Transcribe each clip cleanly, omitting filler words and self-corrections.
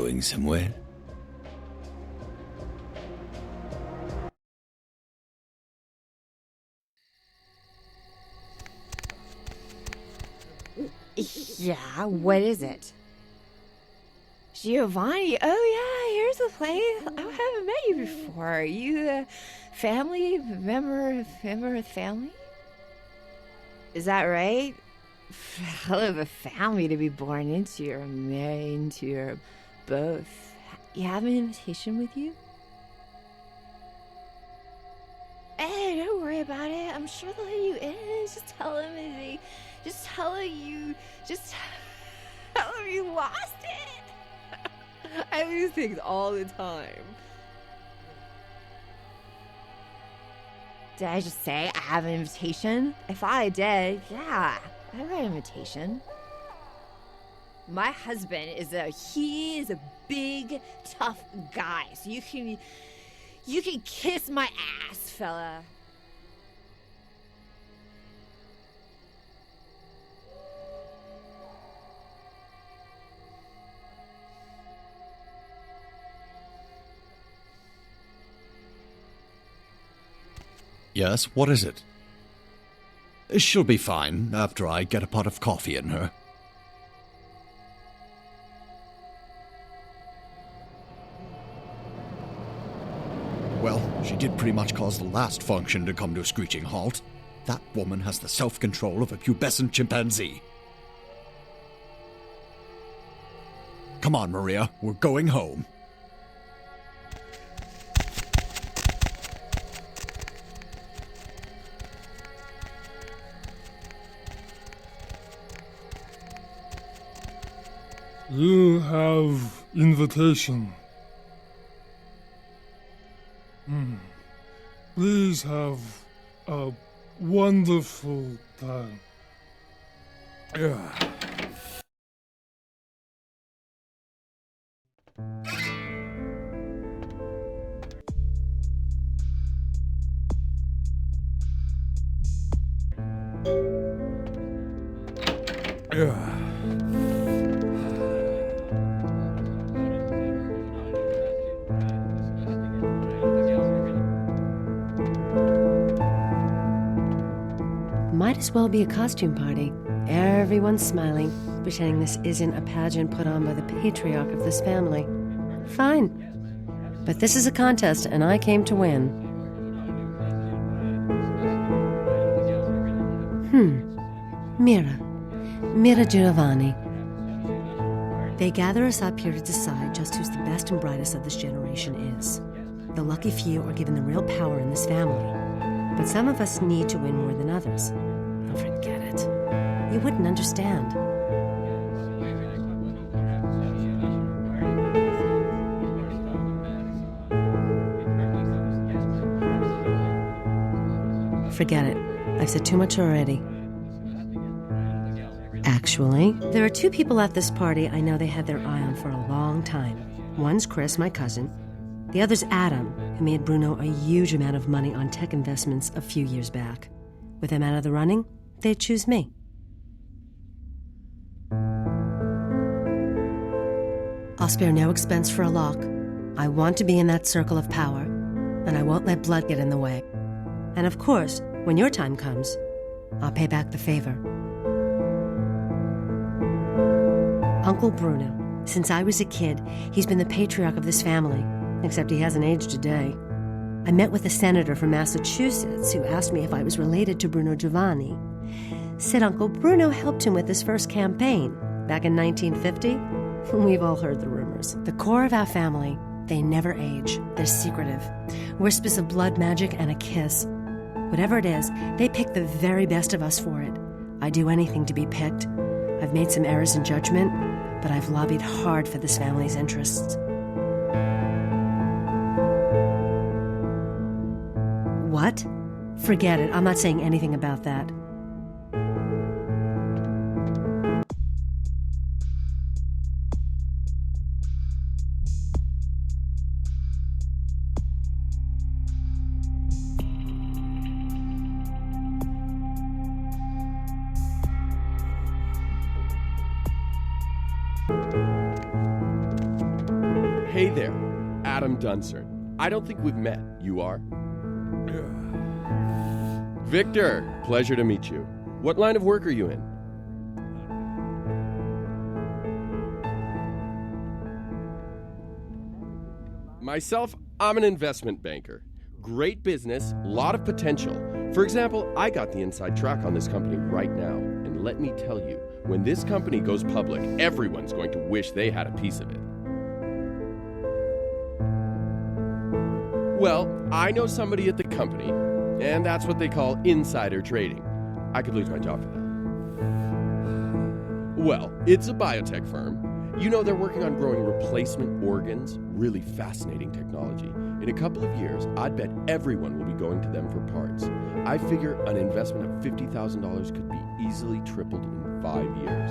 going somewhere? Yeah, what is it? Giovanni, oh yeah, here's the place. I haven't met you before. Are you a family member of the family? Is that right? Hell of a family to be born into or married into or both. You have an invitation with you? Hey, don't worry about it. I'm sure they'll let you in. Just tell them you lost it. I lose things all the time. Did I just say I have an invitation? If I did, yeah, I have an invitation. My husband is a big, tough guy, so you can kiss my ass, fella. Yes, what is it? She'll be fine after I get a pot of coffee in her. Well, she did pretty much cause the last function to come to a screeching halt. That woman has the self-control of a pubescent chimpanzee. Come on, Maria, we're going home. You have invitation. Please have a wonderful time. Yeah. Might as well be a costume party. Everyone's smiling, pretending this isn't a pageant put on by the patriarch of this family. Fine. But this is a contest, and I came to win. Mira Giovanni. They gather us up here to decide just who's the best and brightest of this generation is. The lucky few are given the real power in this family. But some of us need to win more than others. Oh, forget it. You wouldn't understand. Forget it. I've said too much already. Actually, there are two people at this party I know they had their eye on for a long time. One's Chris, my cousin. The other's Adam, who made Bruno a huge amount of money on tech investments a few years back. With him out of the running, they'd choose me. I'll spare no expense for a lock. I want to be in that circle of power, and I won't let blood get in the way. And of course, when your time comes, I'll pay back the favor. Uncle Bruno. Since I was a kid, he's been the patriarch of this family, except he hasn't aged a day. I met with a senator from Massachusetts who asked me if I was related to Bruno Giovanni. Said Uncle Bruno helped him with his first campaign back in 1950. We've all heard the rumors. The core of our family, they never age. They're secretive. Whispers of blood magic and a kiss. Whatever it is, they pick the very best of us for it. I'd do anything to be picked. I've made some errors in judgment, but I've lobbied hard for this family's interests. What? Forget it. I'm not saying anything about that. Hey there, Adam Duncern. I don't think we've met. You are? Victor, pleasure to meet you. What line of work are you in? Myself, I'm an investment banker. Great business, lot of potential. For example, I got the inside track on this company right now. And let me tell you, when this company goes public, everyone's going to wish they had a piece of it. Well, I know somebody at the company, and that's what they call insider trading. I could lose my job for that. Well, it's a biotech firm. You know, they're working on growing replacement organs. Really fascinating technology. In a couple of years, I'd bet everyone will be going to them for parts. I figure an investment of $50,000 could be easily tripled in 5 years.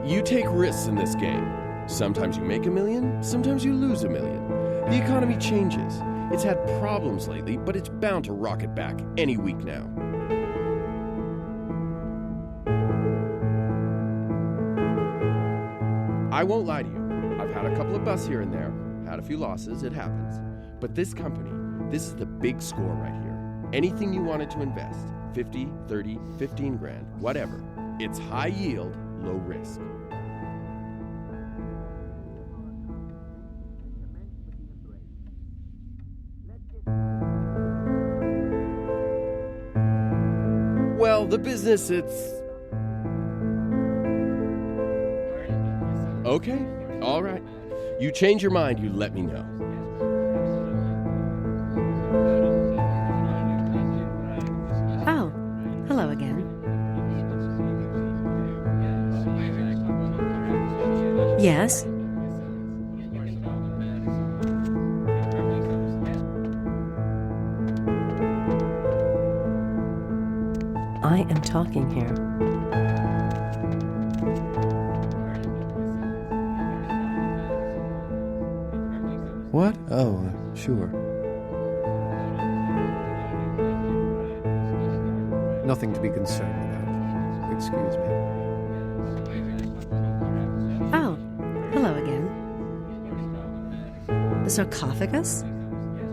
You take risks in this game. Sometimes you make $1 million, sometimes you lose $1 million. The economy changes. It's had problems lately, but it's bound to rocket back any week now. I won't lie to you. I've had a couple of busts here and there, had a few losses, it happens. But this company, this is the big score right here. Anything you wanted to invest, 50, 30, 15 grand, whatever. It's high yield, low risk. Well, the business, it's... Okay, all right. You change your mind, you let me know. Oh, hello again. Yes? I am talking here. What? Oh, sure. Nothing to be concerned about. Excuse me. Oh, hello again. The sarcophagus?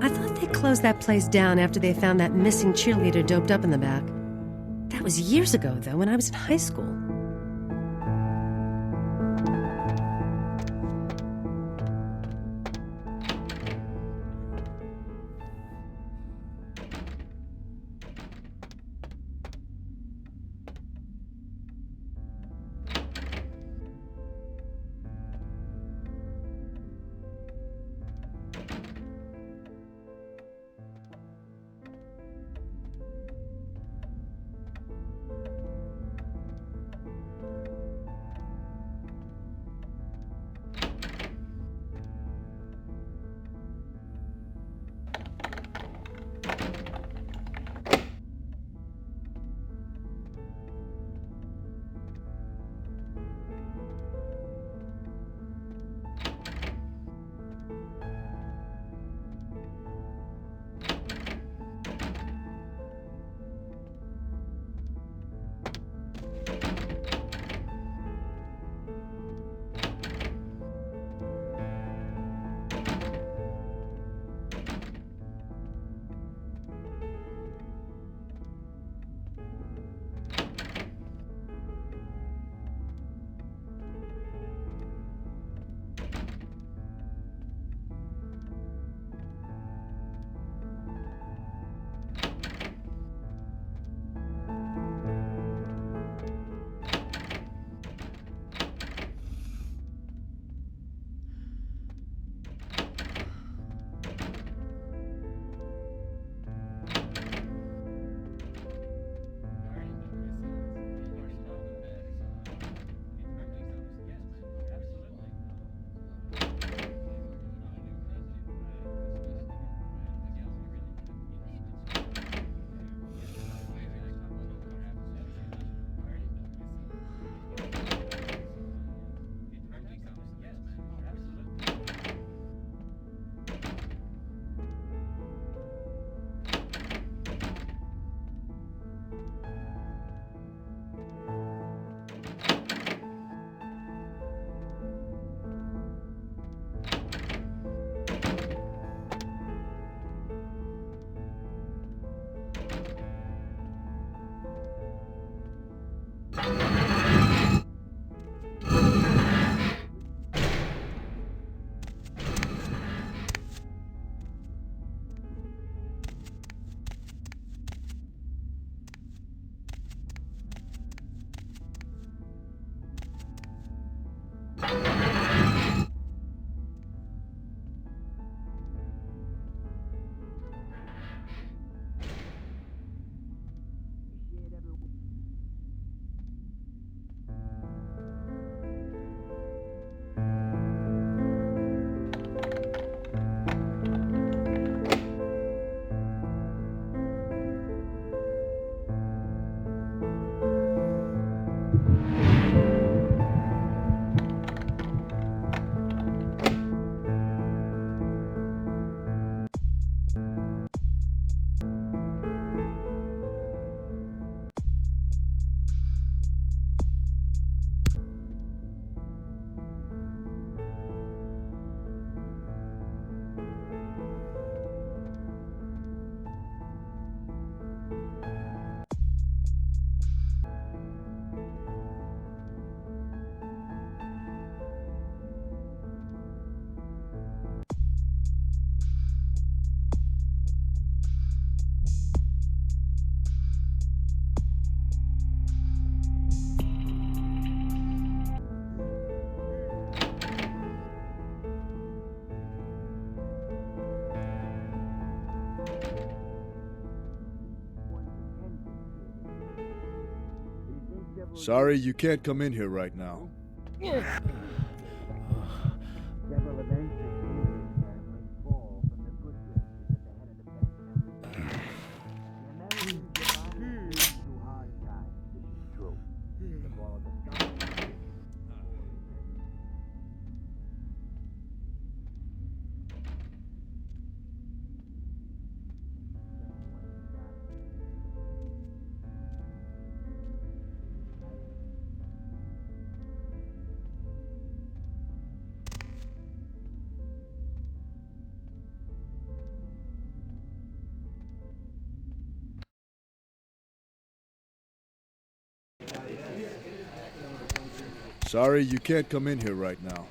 I thought they closed that place down after they found that missing cheerleader doped up in the back. That was years ago, though, when I was in high school. Sorry, you can't come in here right now. Sorry, you can't come in here right now.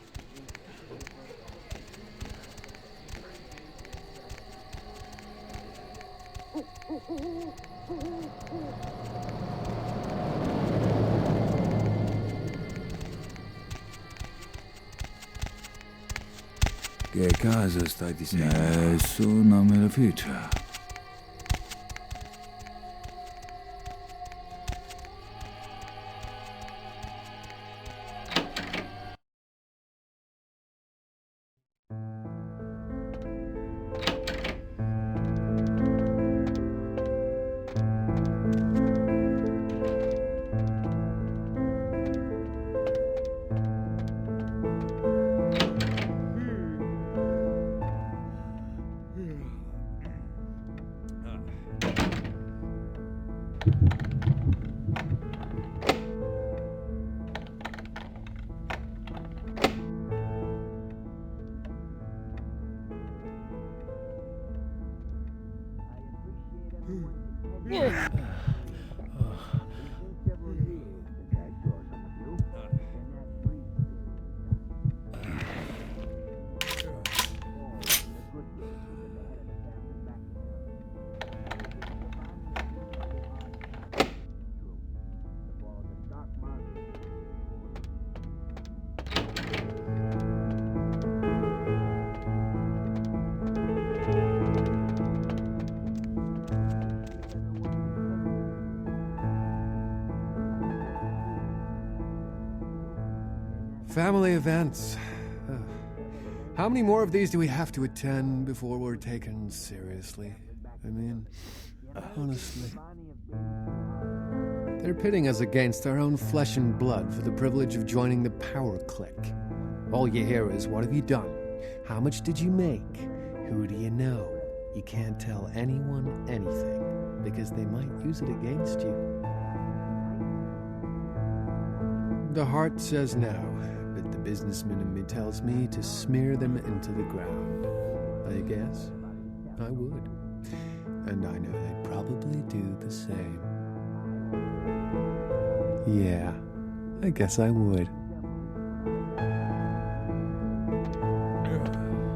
¿Qué casa stai dicendo? Adesso non me lo ficia. Family events. How many more of these do we have to attend before we're taken seriously? I mean, honestly. They're pitting us against our own flesh and blood for the privilege of joining the power clique. All you hear is, what have you done? How much did you make? Who do you know? You can't tell anyone anything, because they might use it against you. The heart says no, but the businessman in me tells me to smear them into the ground. I guess I would. And I know they'd probably do the same. Yeah, I guess I would.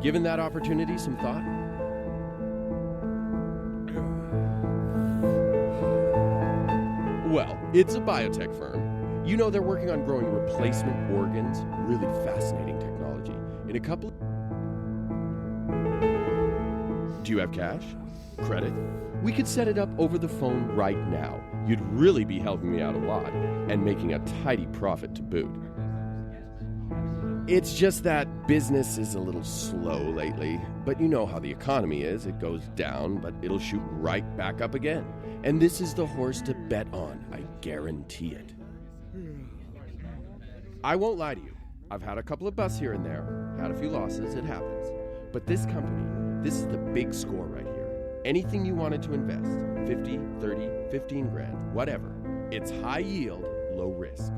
Given that opportunity some thought? Well, it's a biotech firm. You know they're working on growing replacement organs. Really fascinating technology. In a couple... Do you have cash? Credit? We could set it up over the phone right now. You'd really be helping me out a lot, and making a tidy profit to boot. It's just that business is a little slow lately, but you know how the economy is. It goes down, but it'll shoot right back up again. And this is the horse to bet on, I guarantee it. I won't lie to you. I've had a couple of busts here and there, had a few losses, it happens. But this company, this is the big score right here. Anything you wanted to invest, 50, 30, 15 grand, whatever. It's high yield, low risk.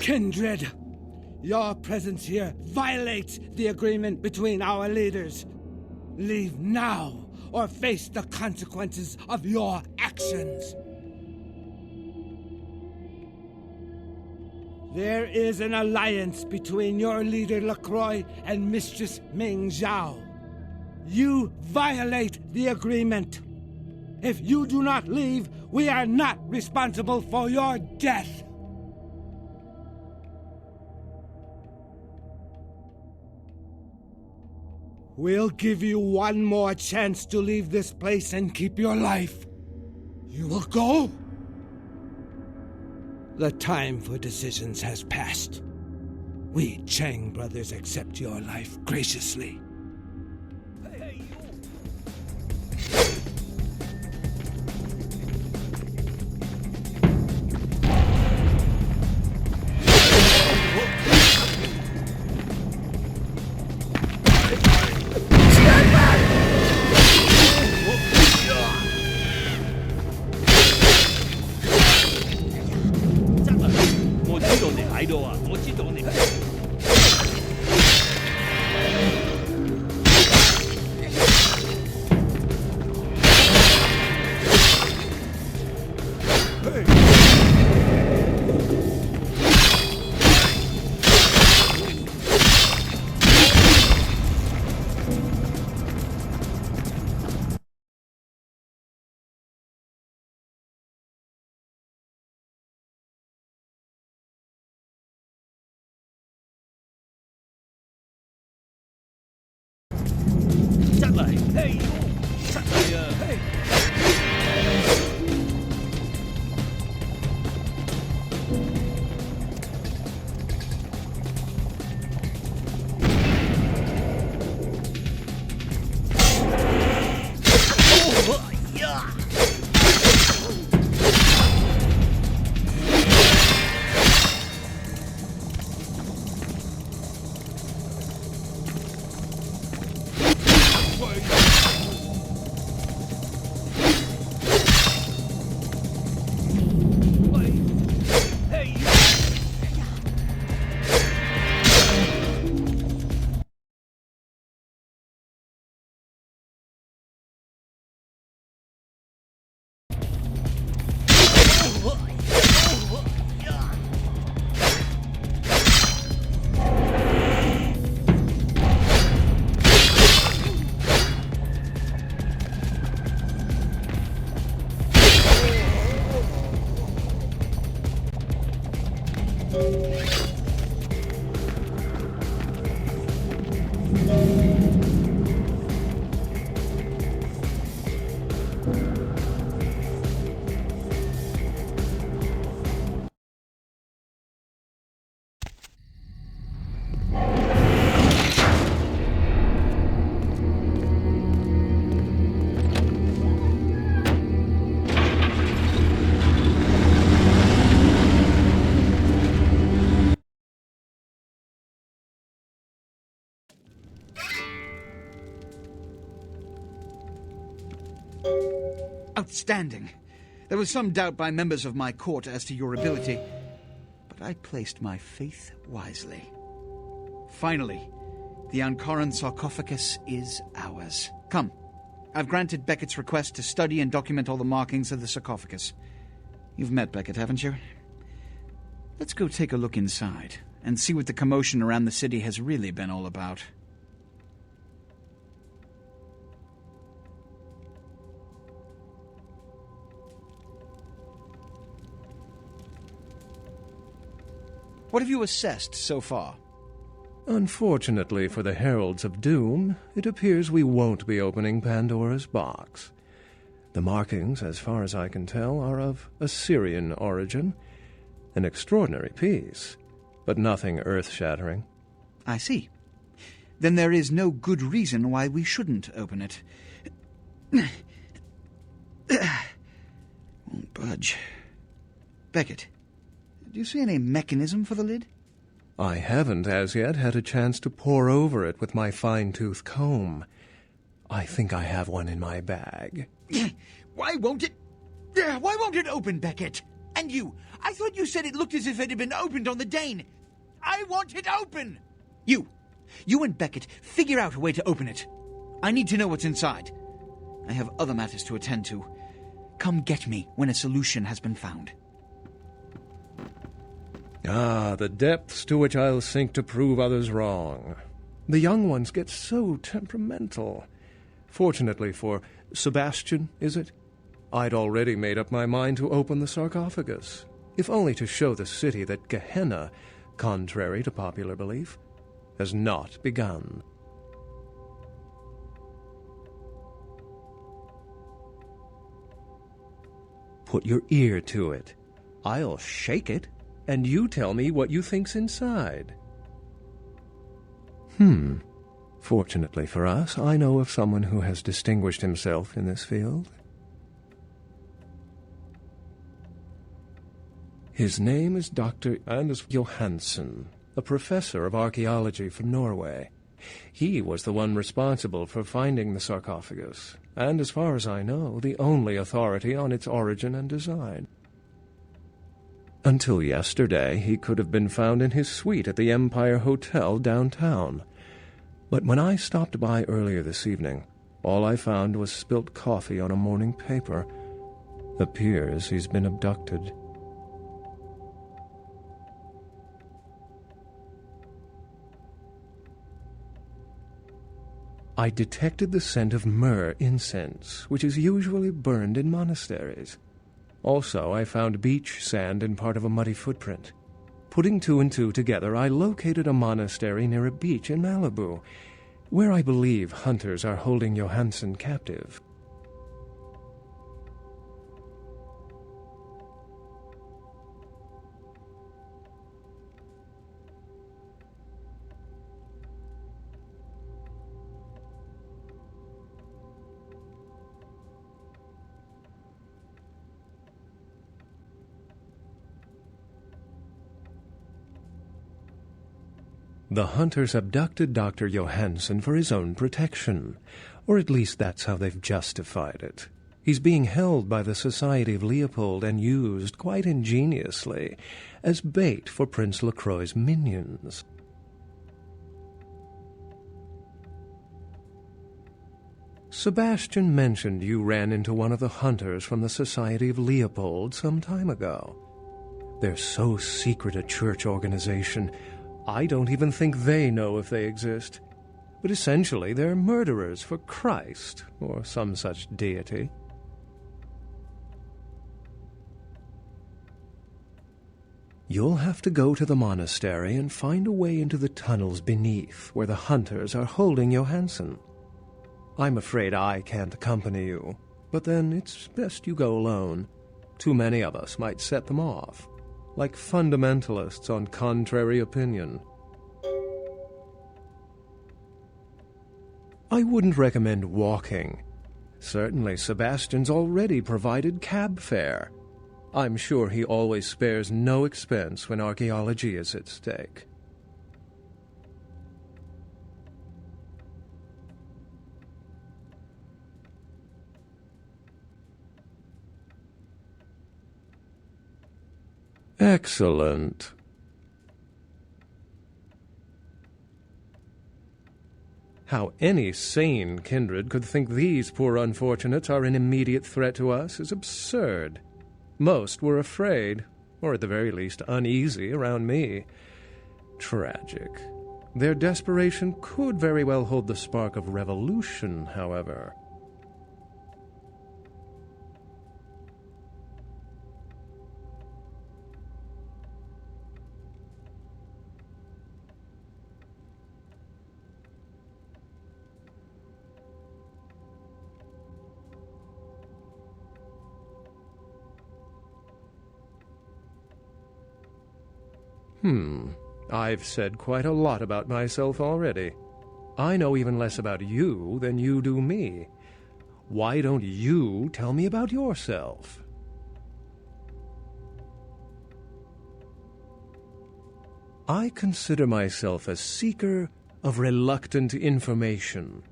kindred. Your presence here violates the agreement between our leaders. Leave now, or face the consequences of your actions. There is an alliance between your leader LaCroix and Mistress Ming Zhao. You violate the agreement. If you do not leave, we are not responsible for your death. We'll give you one more chance to leave this place and keep your life. You will go? The time for decisions has passed. We Chang brothers accept your life graciously. Outstanding. There was some doubt by members of my court as to your ability, but I placed my faith wisely. Finally, the Ankaran sarcophagus is ours. Come, I've granted Beckett's request to study and document all the markings of the sarcophagus. You've met Beckett, haven't you? Let's go take a look inside and see what the commotion around the city has really been all about. What have you assessed so far? Unfortunately for the Heralds of Doom, it appears we won't be opening Pandora's box. The markings, as far as I can tell, are of Assyrian origin. An extraordinary piece, but nothing earth-shattering. I see. Then there is no good reason why we shouldn't open it. Won't budge. Beckett, do you see any mechanism for the lid? I haven't as yet had a chance to pore over it with my fine-tooth comb. I think I have one in my bag. Why won't it open, Beckett? And you! I thought you said it looked as if it had been opened on the Dane! I want it open! You and Beckett, figure out a way to open it. I need to know what's inside. I have other matters to attend to. Come get me when a solution has been found. Ah, the depths to which I'll sink to prove others wrong. The young ones get so temperamental. Fortunately for Sebastian, is it? I'd already made up my mind to open the sarcophagus, if only to show the city that Gehenna, contrary to popular belief, has not begun. Put your ear to it. I'll shake it, and you tell me what you think's inside. Fortunately for us, I know of someone who has distinguished himself in this field. His name is Dr. Anders Johansen, a professor of archaeology from Norway. He was the one responsible for finding the sarcophagus, and as far as I know, the only authority on its origin and design. Until yesterday, he could have been found in his suite at the Empire Hotel downtown. But when I stopped by earlier this evening, all I found was spilt coffee on a morning paper. Appears he's been abducted. I detected the scent of myrrh incense, which is usually burned in monasteries. Also, I found beach sand in part of a muddy footprint. Putting two and two together, I located a monastery near a beach in Malibu, where I believe hunters are holding Johansen captive. The hunters abducted Dr. Johansen for his own protection, or at least that's how they've justified it. He's being held by the Society of Leopold and used, quite ingeniously, as bait for Prince Lacroix's minions. Sebastian mentioned you ran into one of the hunters from the Society of Leopold some time ago. They're so secret a church organization, I don't even think they know if they exist. But essentially, they're murderers for Christ, or some such deity. You'll have to go to the monastery and find a way into the tunnels beneath, where the hunters are holding Johansen. I'm afraid I can't accompany you, but then it's best you go alone. Too many of us might set them off, like fundamentalists on contrary opinion. I wouldn't recommend walking. Certainly Sebastian's already provided cab fare. I'm sure he always spares no expense when archaeology is at stake. Excellent. How any sane kindred could think these poor unfortunates are an immediate threat to us is absurd. Most were afraid, or at the very least uneasy, around me. Tragic. Their desperation could very well hold the spark of revolution, however. I've said quite a lot about myself already. I know even less about you than you do me. Why don't you tell me about yourself? I consider myself a seeker of reluctant information.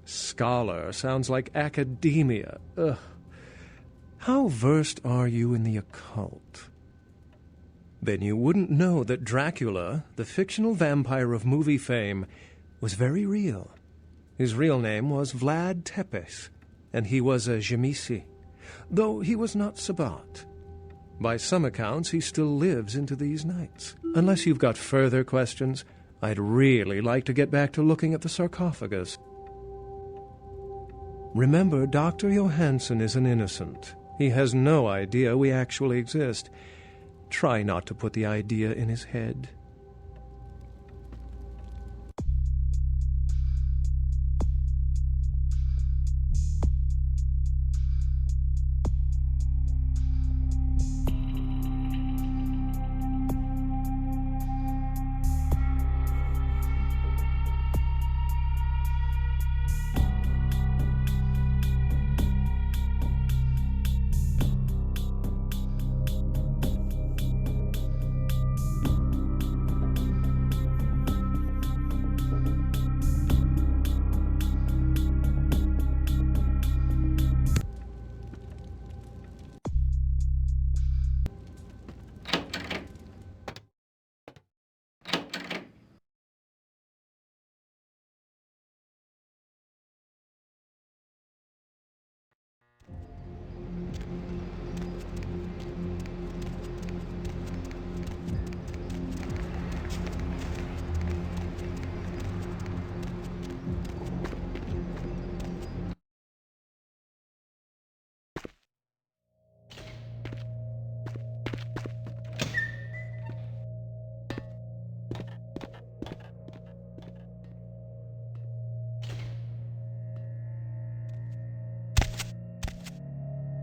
Scholar sounds like academia. Ugh. How versed are you in the occult? Then you wouldn't know that Dracula, the fictional vampire of movie fame, was very real. His real name was Vlad Tepes, and he was a Jamisi, though he was not Sabbat. By some accounts, he still lives into these nights. Unless you've got further questions, I'd really like to get back to looking at the sarcophagus. Remember, Dr. Johansson is an innocent. He has no idea we actually exist. Try not to put the idea in his head.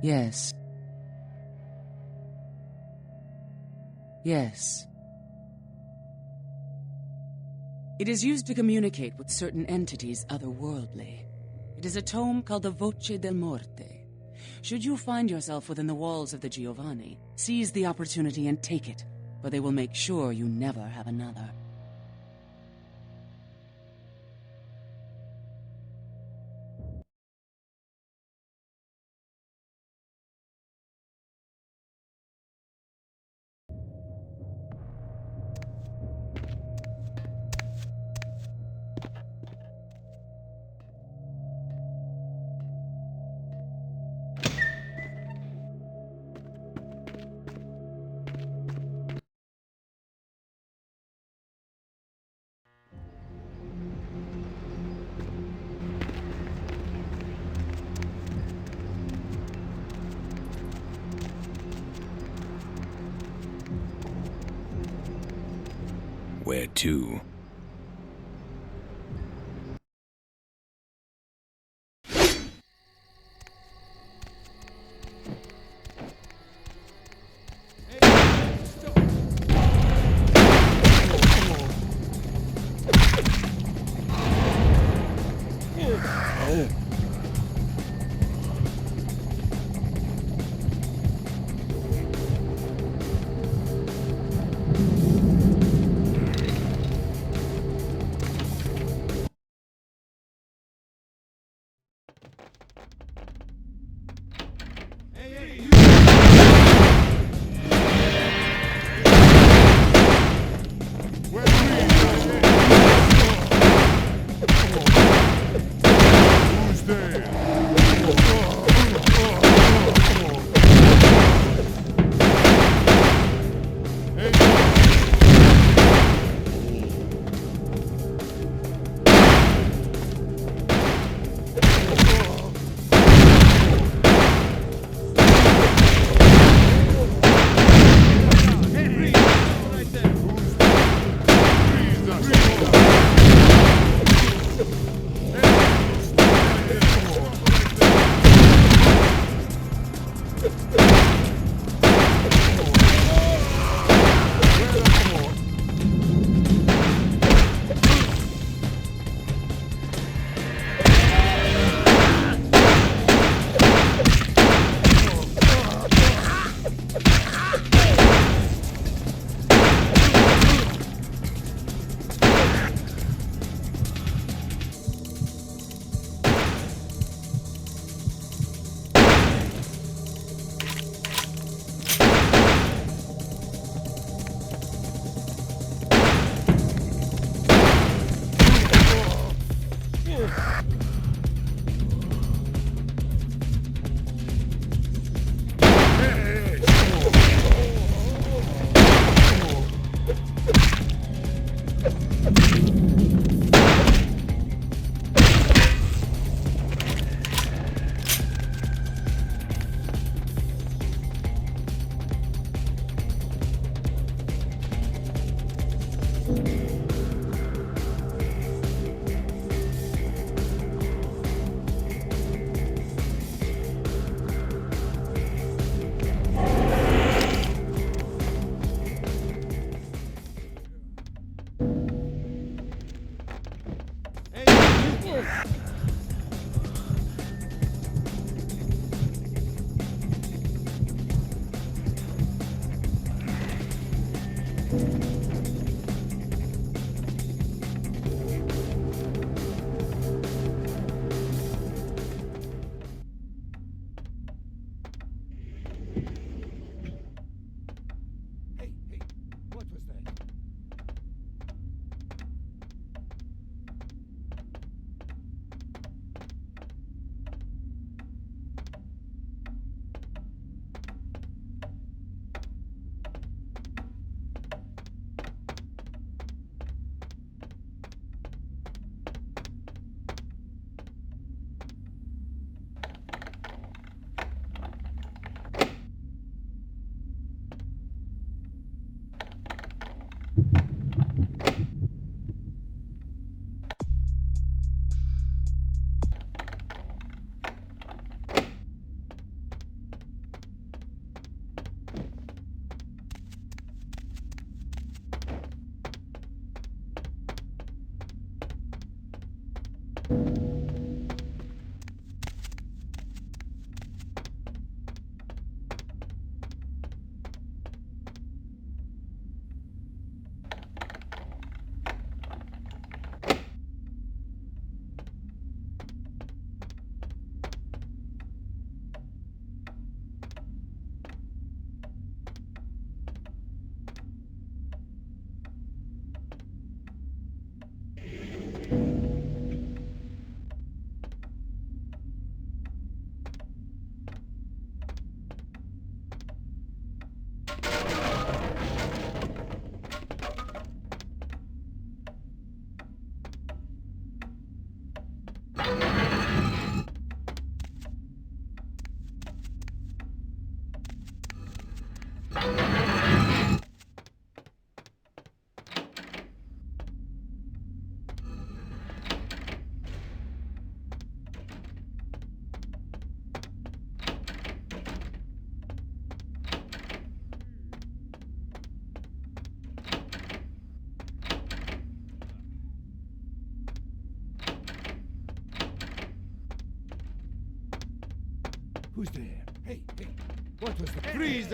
Yes. Yes. It is used to communicate with certain entities otherworldly. It is a tome called the Voce del Morte. Should you find yourself within the walls of the Giovanni, seize the opportunity and take it, for they will make sure you never have another. Where to? Who's there? Hey, hey, what was the... Freeze!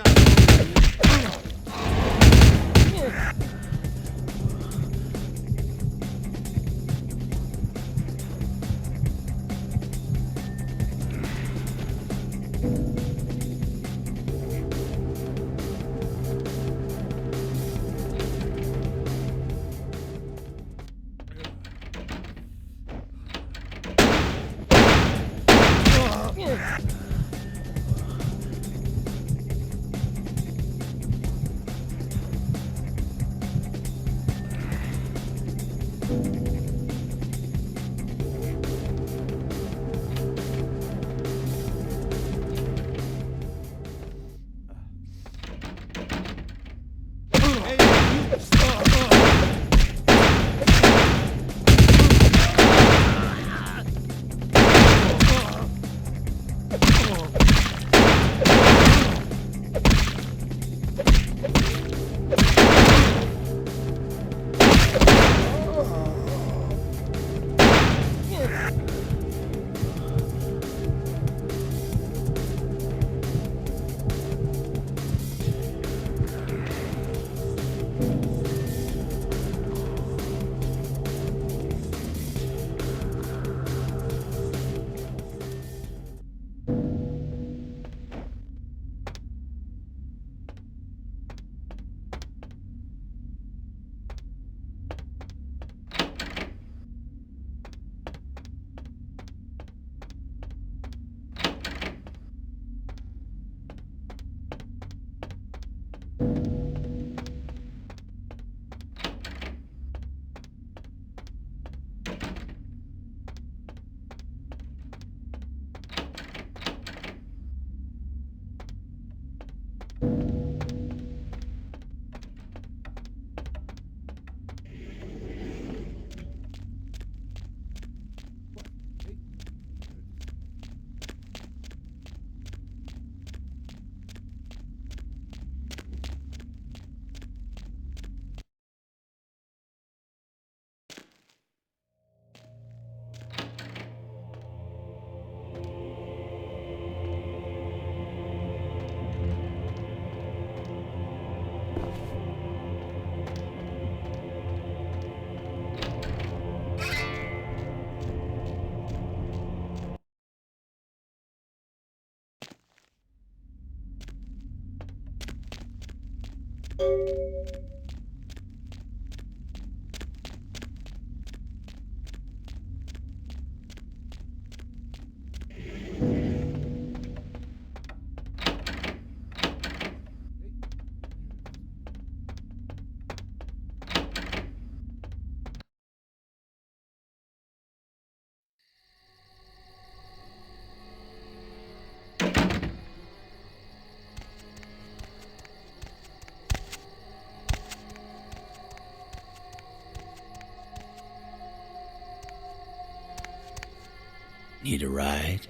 Need a ride?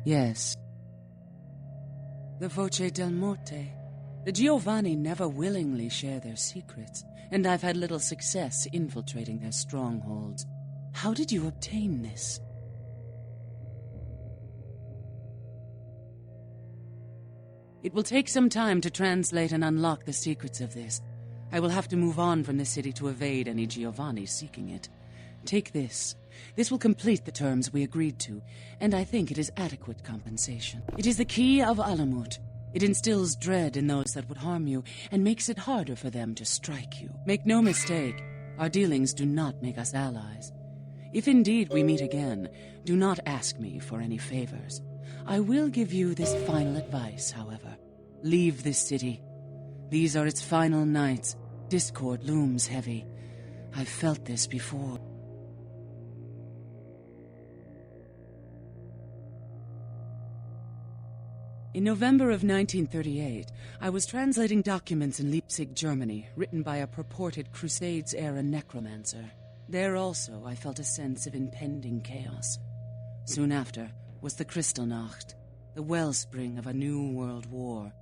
Yes. The Voce del Morte. The Giovanni never willingly share their secrets, and I've had little success infiltrating their strongholds. How did you obtain this? It will take some time to translate and unlock the secrets of this. I will have to move on from the city to evade any Giovanni seeking it. Take this. This will complete the terms we agreed to, and I think it is adequate compensation. It is the key of Alamut. It instills dread in those that would harm you, and makes it harder for them to strike you. Make no mistake, our dealings do not make us allies. If indeed we meet again, do not ask me for any favors. I will give you this final advice, however. Leave this city. These are its final nights. Discord looms heavy. I've felt this before. In November of 1938, I was translating documents in Leipzig, Germany, written by a purported Crusades-era necromancer. There also, I felt a sense of impending chaos. Soon after was the Kristallnacht, the wellspring of a new world war.